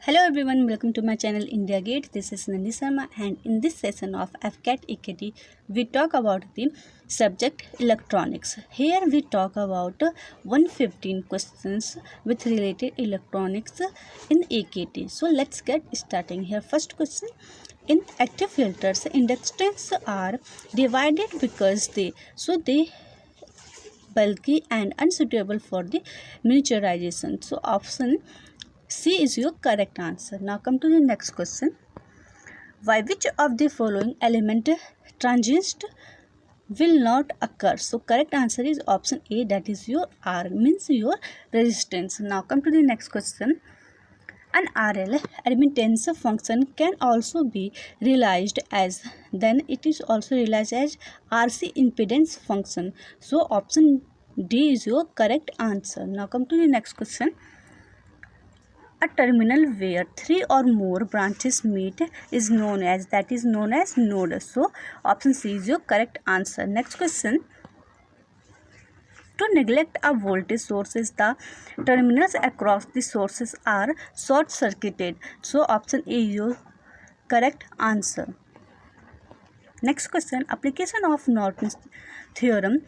Hello everyone, welcome to my channel India Gate. This is Nandi Sharma, and in this session of FCAT EKT, we talk about the subject electronics. Here we talk about 115 questions with related electronics in EKT. So let's get starting here. First question. In active filters, inductance are divided because they bulky and unsuitable for the miniaturization. So option C is your correct answer. Now come to the next question. Why which of the following element transient will not occur? So correct answer is option A, that is your R, means your resistance. Now come to the next question. An RL admittance function can also be realized as, then it is also realized as RC impedance function. So option D is your correct answer. Now come to the next question. A terminal where three or more branches meet is known as node. So option C is your correct answer. Next question. To neglect a voltage sources, the terminals across the sources are short circuited. So option A is your correct answer. Next question. Application of Norton's theorem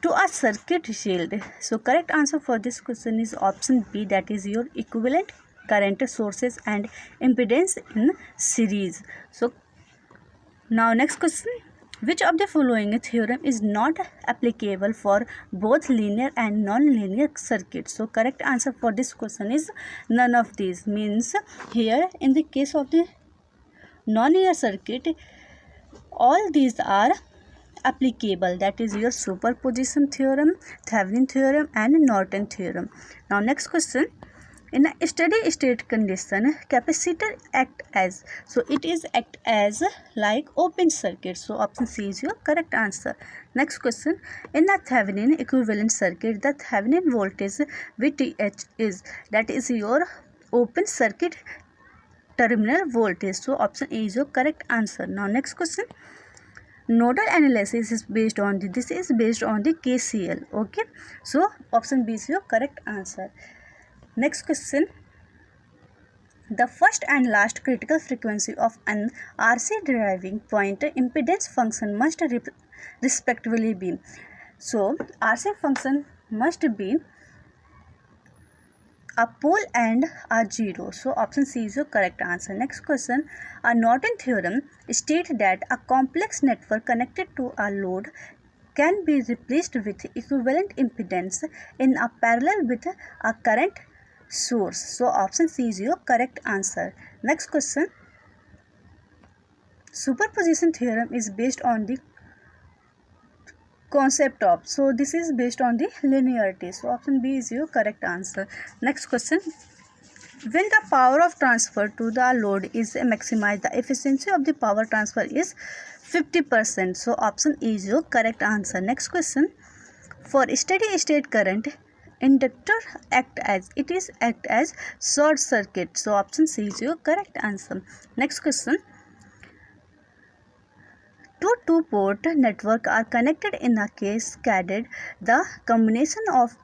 to a circuit shield. So correct answer for this question is option B, that is your equivalent current sources and impedance in series. So now next question. Which of the following theorem is not applicable for both linear and non-linear circuits? So correct answer for this question is none of these. Means here in the case of the non-linear circuit, all these are applicable, that is your superposition theorem, Thevenin theorem and Norton theorem. Now next question. In a steady state condition, capacitor act as, so it is act as like open circuit. So option C is your correct answer. Next question. In a Thevenin equivalent circuit, the Thevenin voltage VTH is, that is your open circuit terminal voltage. So option A is your correct answer. Now next question. Nodal analysis is based on the KCL. Okay, so option B is your correct answer. Next question. The first and last critical frequency of an RC deriving point impedance function must respectively be. So RC function must be a pole and a zero. So option C is your correct answer. Next question. A Norton theorem states that a complex network connected to a load can be replaced with equivalent impedance in a parallel with a current source. So option C is your correct answer. Next question. Superposition theorem is based on the concept of, so this is based on the linearity. So option B is your correct answer. Next question. When the power of transfer to the load is maximized, the efficiency of the power transfer is 50%. So option E is your correct answer. Next question. For steady state current, inductor act as short circuit. So option C is your correct answer. Next question. Two-port network are connected in a cascade. The combination of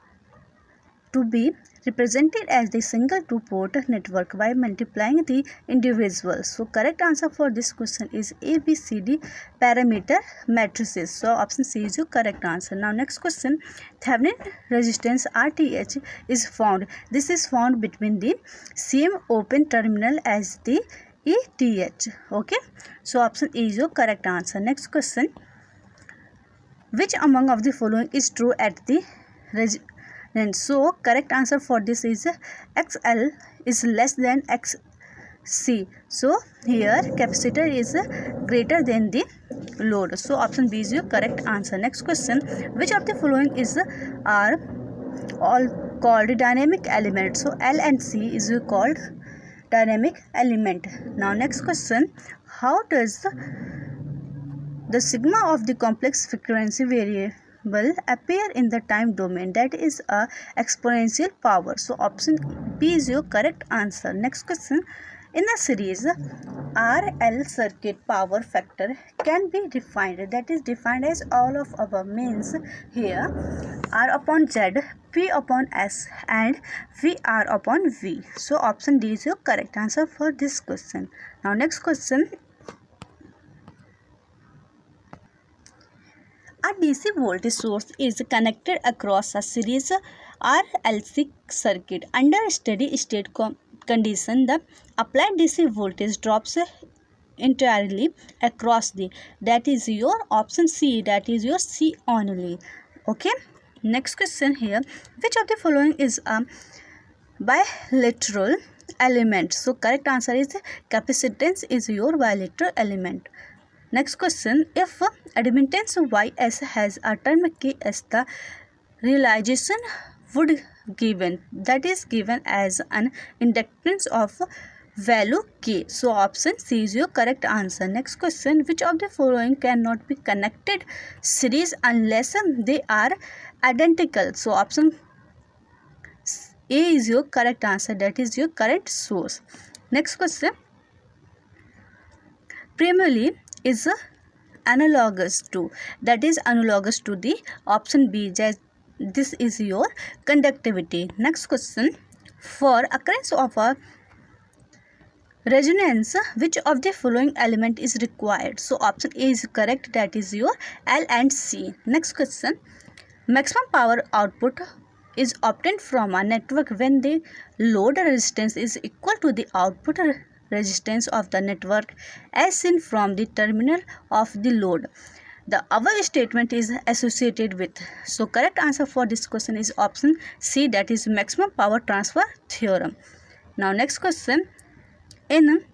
to be represented as the single two-port network by multiplying the individuals. So correct answer for this question is ABCD parameter matrices. So option C is your correct answer. Now next question. Thevenin resistance RTH is found. This is found between the same open terminal as the ETH. Okay, so option E is your correct answer. Next question. Which among of the following is true at the resistance? So correct answer for this is XL is less than XC. So here capacitor is greater than the load. So option B is your correct answer. Next question. Which of the following are all called dynamic element? So L and C is called dynamic element. Now next question. How does the sigma of the complex frequency variable appear in the time domain? That is a exponential power. So option B is your correct answer. Next question. In the series, RL circuit power factor can be defined, that is defined as all of above, means here R upon Z, P upon S and VR upon V. So option D is your correct answer for this question. Now next question. A DC voltage source is connected across a series RLC circuit. Under steady state condition, the applied DC voltage drops entirely across the, that is your option C, that is your C only. Okay, next question here. Which of the following is a bilateral element? So correct answer is capacitance is your bilateral element. Next question. If admittance YS has a term K as the realization would given, that is given as an inductance of value K. So option C is your correct answer. Next question. Which of the following cannot be connected series unless they are identical? So option A is your correct answer, that is your current source. Next question. Primarily is analogous to, that is analogous to the option B, this is your conductivity. Next question. For occurrence of a resonance, which of the following element is required? So option A is correct, that is your L and C. Next question. Maximum power output is obtained from a network when the load resistance is equal to the output resistance of the network as seen from the terminal of the load. The above statement is associated with. So correct answer for this question is option C, that is maximum power transfer theorem. Now next question. In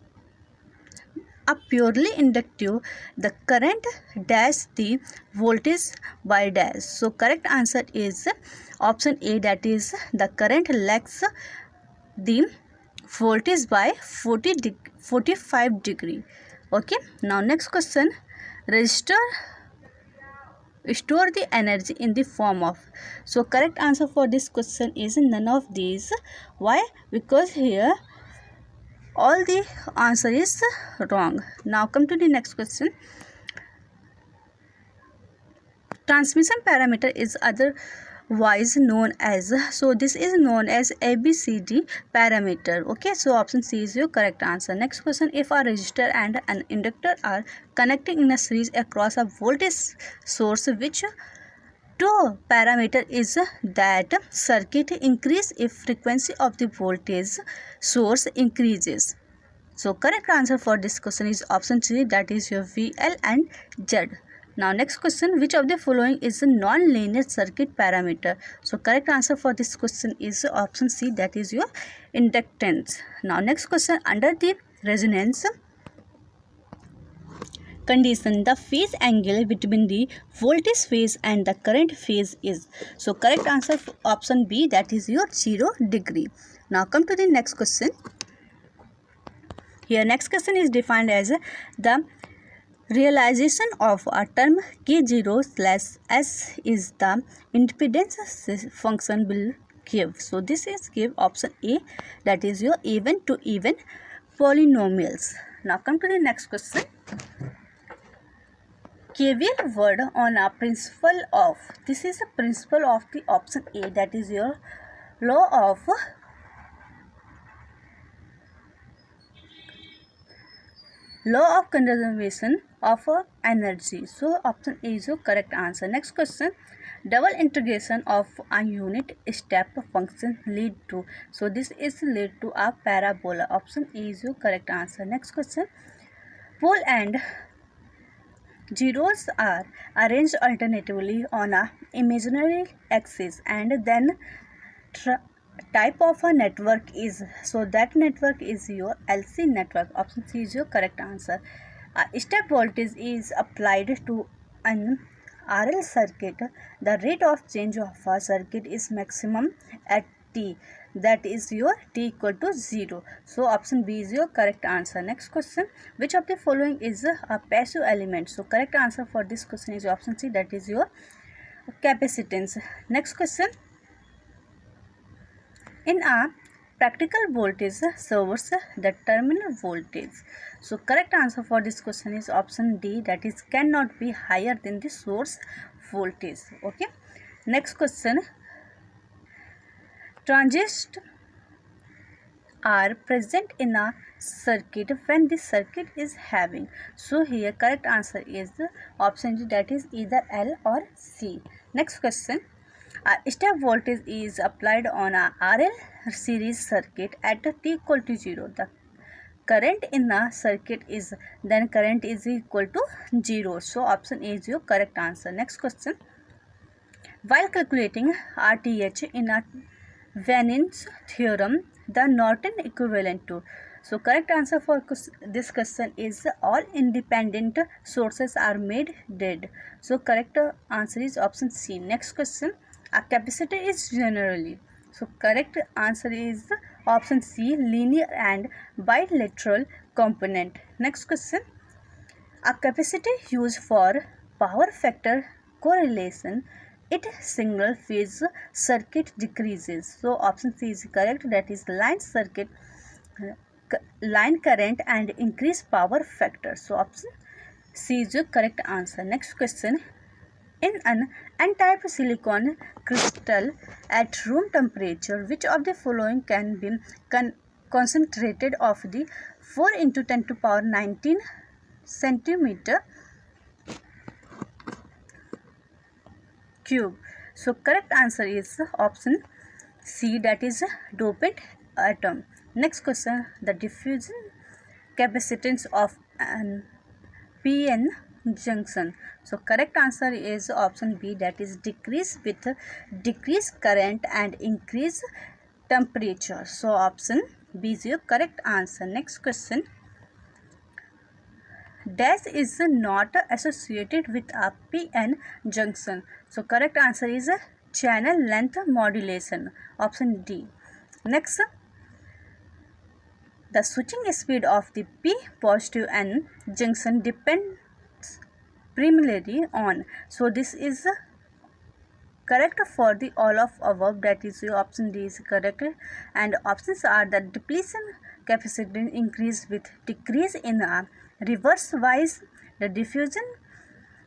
a purely inductive, the current dash the voltage by dash. So correct answer is option A, that is the current lags the voltage by 45 degree. Okay, now next question. Resistor store the energy in the form of. So correct answer for this question is none of these. Why? Because here all the answer is wrong. Now come to the next question. Transmission parameter is otherwise known as, so this is known as ABCD parameter. Okay, so option C is your correct answer. Next question. If a resistor and an inductor are connecting in a series across a voltage source, which two parameter is that circuit increase if frequency of the voltage source increases? So correct answer for this question is option C, that is your VL and Z. Now next question. Which of the following is a non-linear circuit parameter? So correct answer for this question is option C, that is your inductance. Now next question. Under the resonance condition, the phase angle between the voltage phase and the current phase is. So correct answer option B, that is your 0 degree. Now come to the next question. Here next question is defined as the realization of a term K0/S is the impedance function will give. So this is give option A, that is your even to even polynomials. Now come to the next question. KVL word on a principle of, this is a principle of the option A, that is your law of conservation of energy. So option A is your correct answer. Next question. Double integration of a unit step function lead to. So this is lead to a parabola. Option A is your correct answer. Next question. Pole and zeros are arranged alternatively on a imaginary axis, and then type of a network is, so that network is your LC network. Option C is your correct answer. A step voltage is applied to an RL circuit. The rate of change of a circuit is maximum at T, that is your T equal to 0. So option B is your correct answer. Next question. Which of the following is a passive element? So correct answer for this question is option C, that is your capacitance. Next question. In a practical voltage serves the terminal voltage. So correct answer for this question is option D, that is cannot be higher than the source voltage. Okay. Next question. Transistors are present in a circuit when the circuit is having. So here correct answer is option D, that is either L or C. Next question. A step voltage is applied on a RL series circuit at t equal to 0. The current in the circuit is current is equal to 0. So option A is your correct answer. Next question. While calculating RTH in a Thevenin's theorem, the Norton equivalent to. So correct answer for this question is all independent sources are made dead. So correct answer is option C. Next question. A capacitor is generally. So correct answer is option C, linear and bilateral component. Next question. A capacitor used for power factor correlation, its signal phase circuit decreases. So option C is correct, that is line current and increase power factor. So option C is the correct answer. Next question. In an n-type silicon crystal at room temperature, which of the following can be concentrated of the 4 into 10 to power 19 centimeter cube? So correct answer is option C, that is dopant atom. Next question. The diffusion capacitance of an PN junction. So correct answer is option B, that is decrease with decrease current and increase temperature. So option B is your correct answer. Next question. Dash is not associated with a PN junction. So correct answer is channel length modulation. Option D. Next. The switching speed of the P positive N junction depends primarily on. So this is correct for the all of above, that is your option D is correct. And options are the depletion capacitance increase with decrease in a reverse wise, the diffusion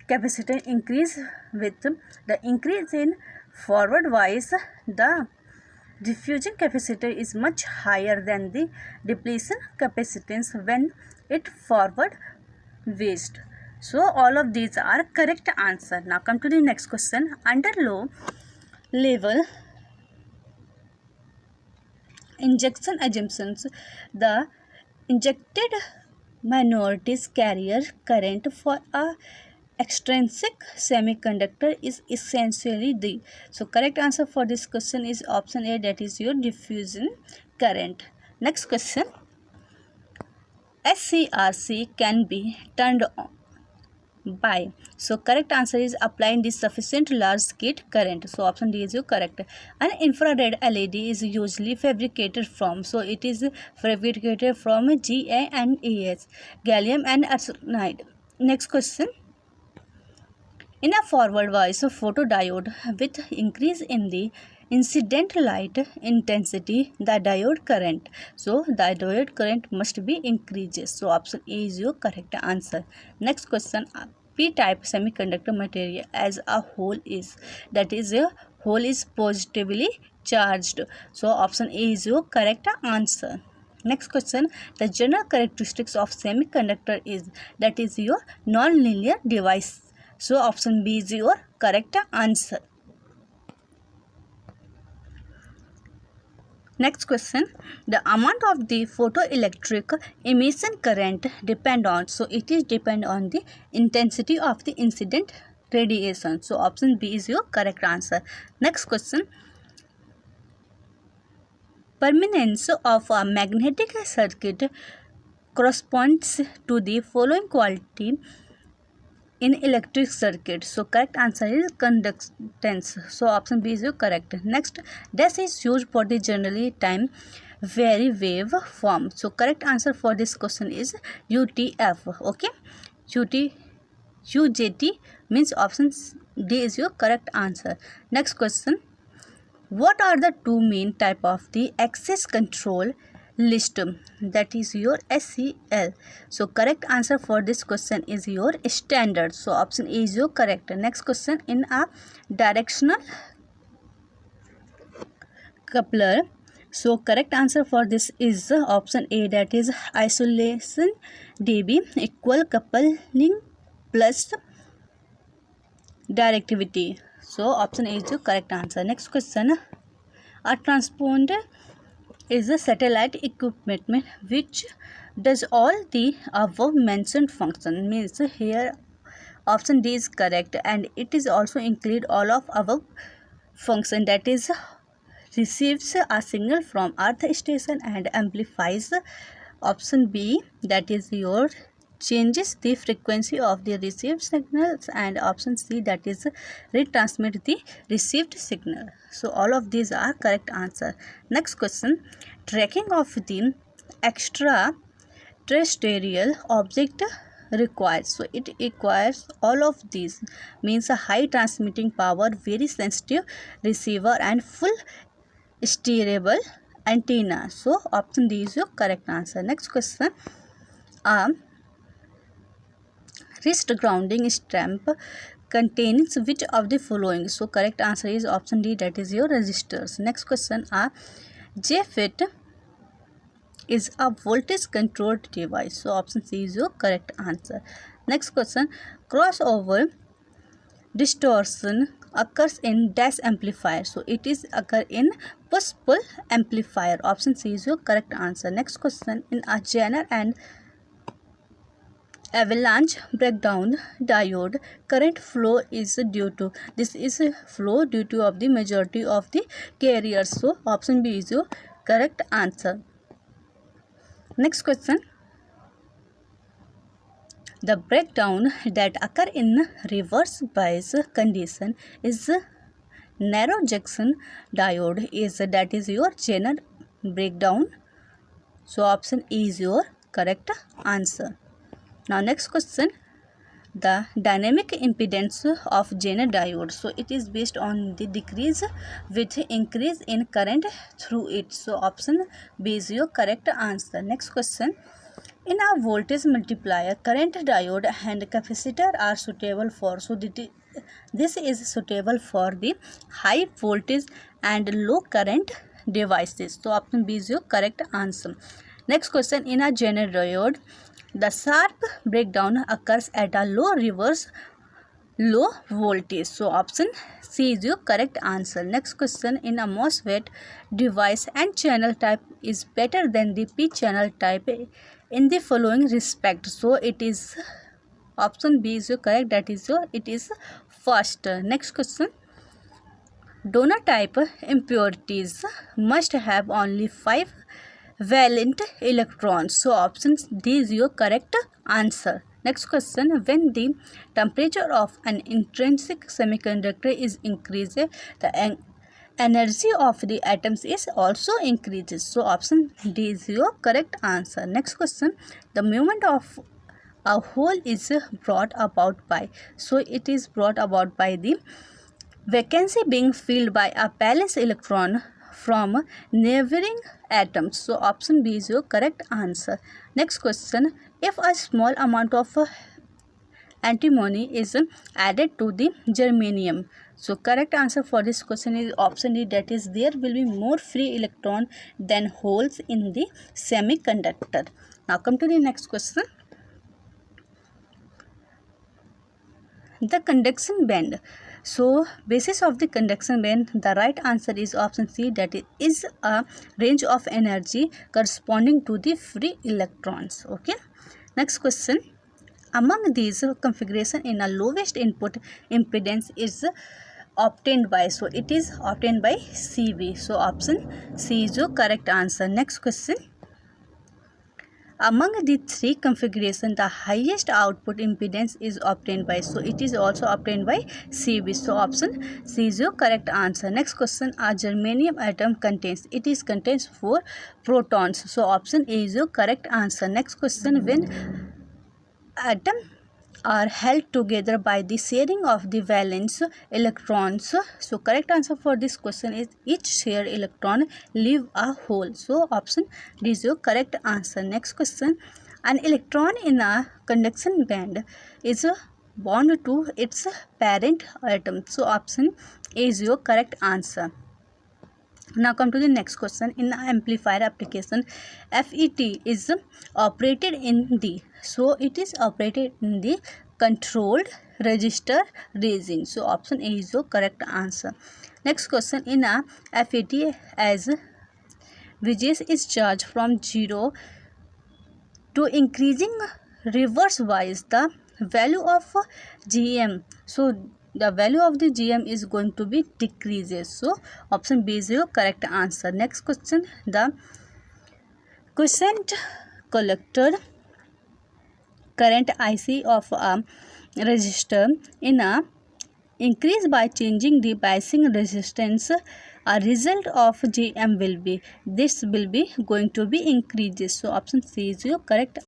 capacitance increase with the increase in forward wise. The diffusion capacitor is much higher than the depletion capacitance when it forward waste. So all of these are correct answer. Now come to the next question. Under low level injection assumptions, the injected minorities carrier current for a extrinsic semiconductor is essentially the. So correct answer for this question is option A, that is your diffusion current. Next question. SCRC can be turned on by. So correct answer is applying the sufficient large circuit current. So option D is your correct. An infrared LED is usually fabricated from. So it is fabricated from GaNs, gallium and arsenide. Next question. In a forward bias photodiode with increase in the incident light intensity, the diode current. So the diode current must be increased. So option A is your correct answer. Next question. P-type semiconductor material as a whole is, that is a whole is positively charged. So option A is your correct answer. Next question. The general characteristics of semiconductor is, that is your non-linear device. So option B is your correct answer. Next question. The amount of the photoelectric emission current depend on. So it is depend on the intensity of the incident radiation. So option B is your correct answer. Next question. Permanence of a magnetic circuit corresponds to the following quality in electric circuit. So correct answer is conductance. So option B is your correct. Next. Dash is used for the generally time vary wave form. So correct answer for this question is UTF. Okay. UJT means option D is your correct answer. Next question. What are the two main type of the access control list? That is your SCL. So correct answer for this question is your standard. So option A is your correct. Next question, in a directional coupler. So correct answer for this is option A, that is isolation dB equal coupling plus directivity. So option A is the correct answer. Next question, a transponder is a satellite equipment which does all the above mentioned function. Means here option D is correct, and it is also include all of above function, that is receives a signal from earth station and amplifies. Option B, that is your changes the frequency of the received signals, and option C, that is retransmit the received signal. So all of these are correct answer. Next question, tracking of the extraterrestrial object requires. So it requires all of these, means a high transmitting power, very sensitive receiver, and full steerable antenna. So option D is your correct answer. Next question, wrist grounding stamp contains which of the following? So correct answer is option D, that is your resistors. Next question, JFET is a voltage controlled device. So option C is your correct answer. Next question, crossover distortion occurs in dash amplifier. So it is occur in push pull amplifier. Option C is your correct answer. Next question, in a Zener and avalanche breakdown diode, current flow is due to. This is flow due to of the majority of the carriers. So option B is your correct answer. Next question, the breakdown that occur in reverse bias condition is narrow junction diode, is that is your Zener breakdown. So option E is your correct answer. Now next question, the dynamic impedance of Zener diode. So it is based on the decrease with increase in current through it. So option B is your correct answer. Next question, in a voltage multiplier, current diode and capacitor are suitable for. So this is suitable for the high voltage and low current devices. So option B is your correct answer. Next question, in a Zener diode, the sharp breakdown occurs at a low voltage. So option C is your correct answer. Next question, in a MOSFET device and channel type is better than the P channel type in the following respect. So it is option B is your correct, that is your it is first. Next question, donor type impurities must have only 5 valent electrons. So option D is your correct answer. Next question, when the temperature of an intrinsic semiconductor is increased, the energy of the atoms is also increases. So option D is your correct answer. Next question, the movement of a hole is brought about by. So it is brought about by the vacancy being filled by a valence electron from neighboring atoms. So option B is your correct answer. Next question, if a small amount of antimony is added to the germanium. So correct answer for this question is option D, that is there will be more free electron than holes in the semiconductor. Now come to the next question. The conduction band. So basis of the conduction band, the right answer is option C, that is a range of energy corresponding to the free electrons. Okay. Next question, among these configuration in a lowest input impedance is obtained by. So it is obtained by CV. So option C is your correct answer. Next question, among the 3 configurations, the highest output impedance is obtained by. So it is also obtained by CV. So option C is your correct answer. Next question, a germanium atom contains. It is contains 4 protons. So option A is your correct answer. Next question, when atom are held together by the sharing of the valence electrons. So correct answer for this question is each shared electron leave a hole. So option D is your correct answer. Next question, an electron in a conduction band is bound to its parent atom. So option A is your correct answer. Now come to the next question. In the amplifier application, FET is operated in the, so it is operated in the controlled register regime. So option A is your correct answer. Next question, in a FET, as Vgs is charged from 0 to increasing reverse wise the value of gm, so the value of the gm is going to be decreases. So option B is your correct answer. Next question, the quiescent collector current IC of a resistor in a increase by changing the biasing resistance, a result of gm will be, this will be going to be increases. So option C is your correct.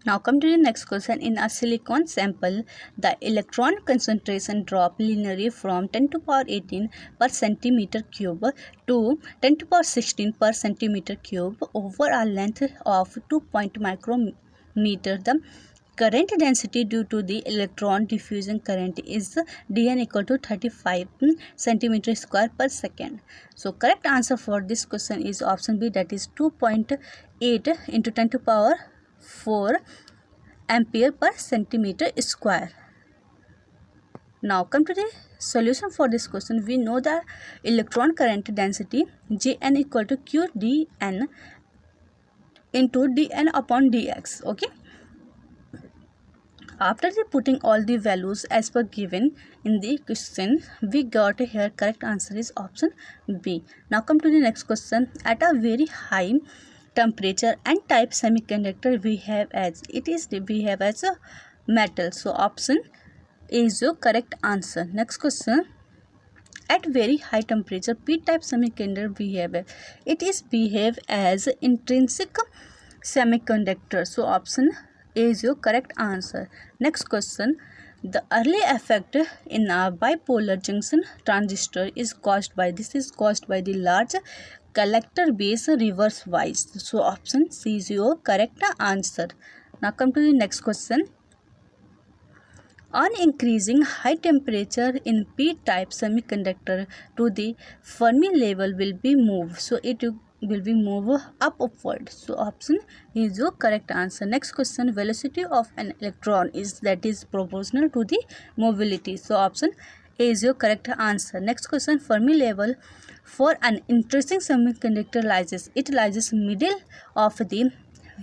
Now come to the next question. In a silicon sample, the electron concentration drop linearly from 10 to power 18 per centimeter cube to 10 to power 16 per centimeter cube over a length of 2 micrometer. The current density due to the electron diffusion current is dN equal to 35 centimeter square per second. So correct answer for this question is option B, that is 2.8 into 10 to power 4 ampere per centimeter square. Now come to the solution for this question. We know the electron current density Jn equal to Qdn into dN upon dx. Okay. After the putting all the values as per given in the question, we got here correct answer is option B. Now come to the next question. At a very high temperature and type semiconductor we have as a metal. So option A is your correct answer. Next question. At very high temperature p type semiconductor behave as intrinsic semiconductor. So option A is your correct answer. Next question. The early effect in a bipolar junction transistor is caused by the large collector base reverse wise. So option C is your correct answer. Now come to the next question. On increasing high temperature in p-type semiconductor to the Fermi level will be moved. So it will be moved upward. So option is your correct answer. Next question. Velocity of an electron is proportional to the mobility. So option A is your correct answer. Next question. Fermi level for an intrinsic semiconductor lies middle of the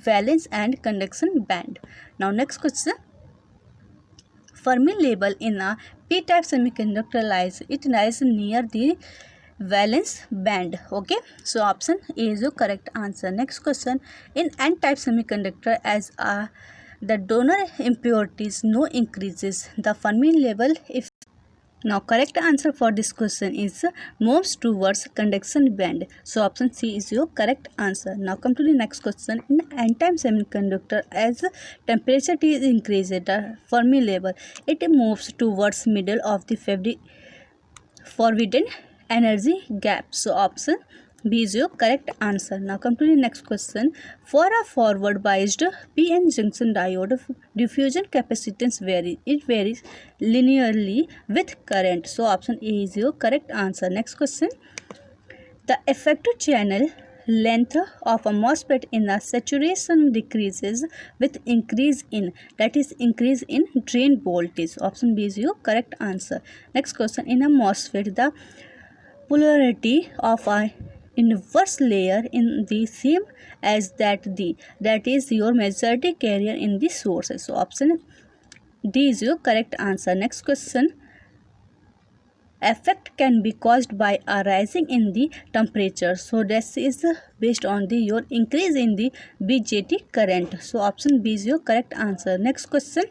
valence and conduction band. Now next question. Fermi level in a p-type semiconductor lies near the valence band. Okay, so option A is your correct answer. Next question. In n-type semiconductor, as the donor impurities no increases the Fermi level if. Now correct answer for this question is moves towards conduction band. So option C is your correct answer. Now come to the next question. In n-type semiconductor, as temperature T is increased, the Fermi level it moves towards middle of the forbidden energy gap. So option B is your correct answer. Now come to the next question. For a forward biased PN junction diode, diffusion capacitance varies. It varies linearly with current. So option A is your correct answer. Next question. The effective channel length of a MOSFET in a saturation decreases with increase in drain voltage. Option B is your correct answer. Next question. In a MOSFET, the polarity of a inverse layer in the same as that is your majority carrier in the source. So option D is your correct answer. Next question. Effect can be caused by a rising in the temperature. So this is based on your increase in the BJT current. So option B is your correct answer. Next question.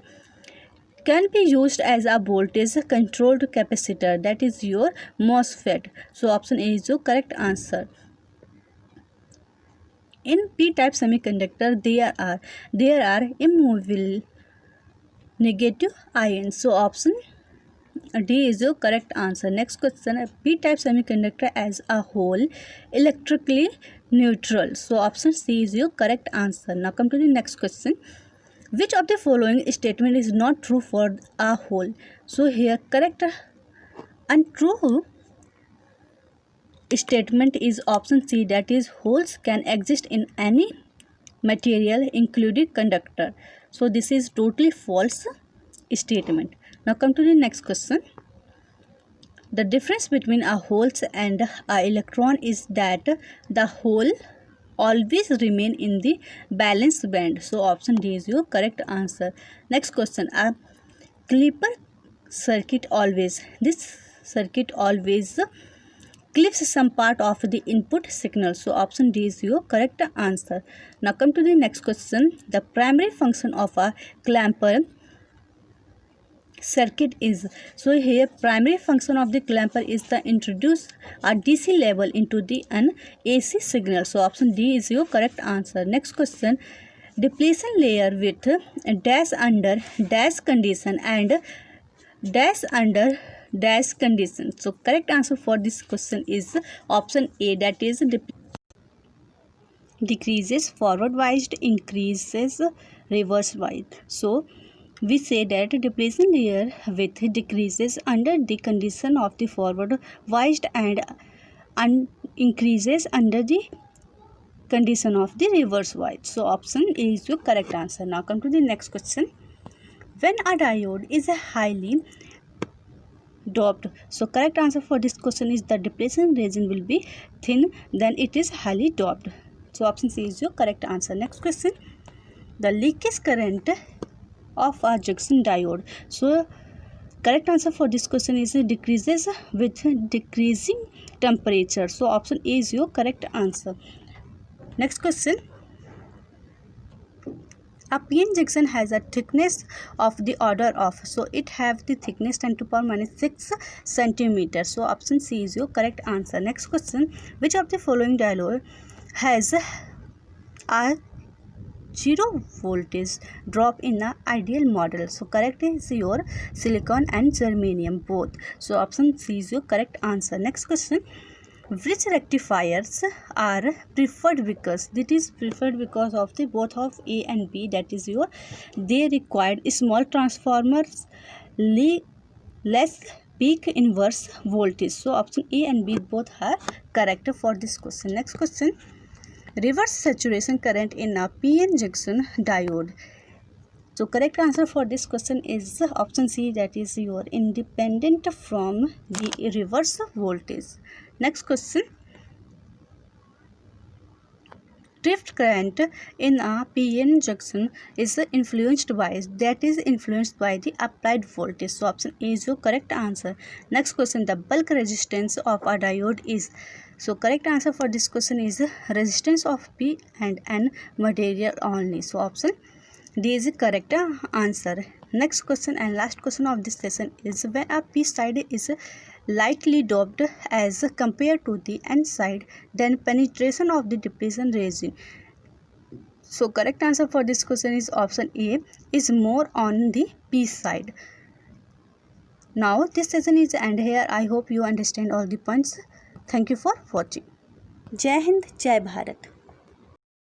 Can be used as a voltage controlled capacitor, that is your MOSFET. So option A is your correct answer. In p-type semiconductor, there are immovable negative ions. So option D is your correct answer. Next question, p-type semiconductor as a whole electrically neutral. So option C is your correct answer. Now come to the next question. Which of the following statement is not true for a whole? So here correct and true statement is option C, that is holes can exist in any material including conductor. So this is totally false statement. Now come to the next question. The difference between a hole and a electron is that the hole always remain in the valence band. So option D is your correct answer. Next question. A clipper circuit always. This circuit always clips some part of the input signal. So option D is your correct answer. Now come to the next question. The primary function of a clamper circuit is. So here primary function of the clamper is to introduce a DC level into the an AC signal. So option D is your correct answer. Next question. Depletion layer with dash under dash condition and dash under dash condition. So correct answer for this question is option A, that is decreases forward wise, increases reverse wise. So we say that depletion layer with decreases under the condition of the forward wise and increases under the condition of the reverse wise. So option A is your correct answer. Now come to the next question. When a diode is highly doped, so correct answer for this question is the depletion region will be thin, then it is highly doped. So option C is your correct answer. Next question. The leakage current of a junction diode. So correct answer for this question is decreases with decreasing temperature. So option A is your correct answer. Next question. A PN junction has a thickness of the order of, so it have the thickness 10 to power minus 6 centimeter. So option C is your correct answer. Next question. Which of the following diode has a 0 voltage drop in the ideal model? So correct is your silicon and germanium both. So option C is your correct answer. Next question. Which rectifiers are preferred because it is preferred because of the both of A and B, that is your they required small transformers, less peak inverse voltage. So option A and B both are correct for this question. Next question. Reverse saturation current in a PN junction diode. So correct answer for this question is option C, that is your independent from the reverse voltage. Next question. Drift current in a PN junction is influenced by, that is influenced by the applied voltage. So option A is your correct answer. Next question. The bulk resistance of a diode is. So correct answer for this question is resistance of P and N material only. So option D is the correct answer. Next question and last question of this lesson is when a P side is lightly doped as compared to the N side, then penetration of the depletion region. So correct answer for this question is option A, is more on the P side. Now this session is end here. I hope you understand all the points. Thank you for watching. Jai Hind, Jai Bharat.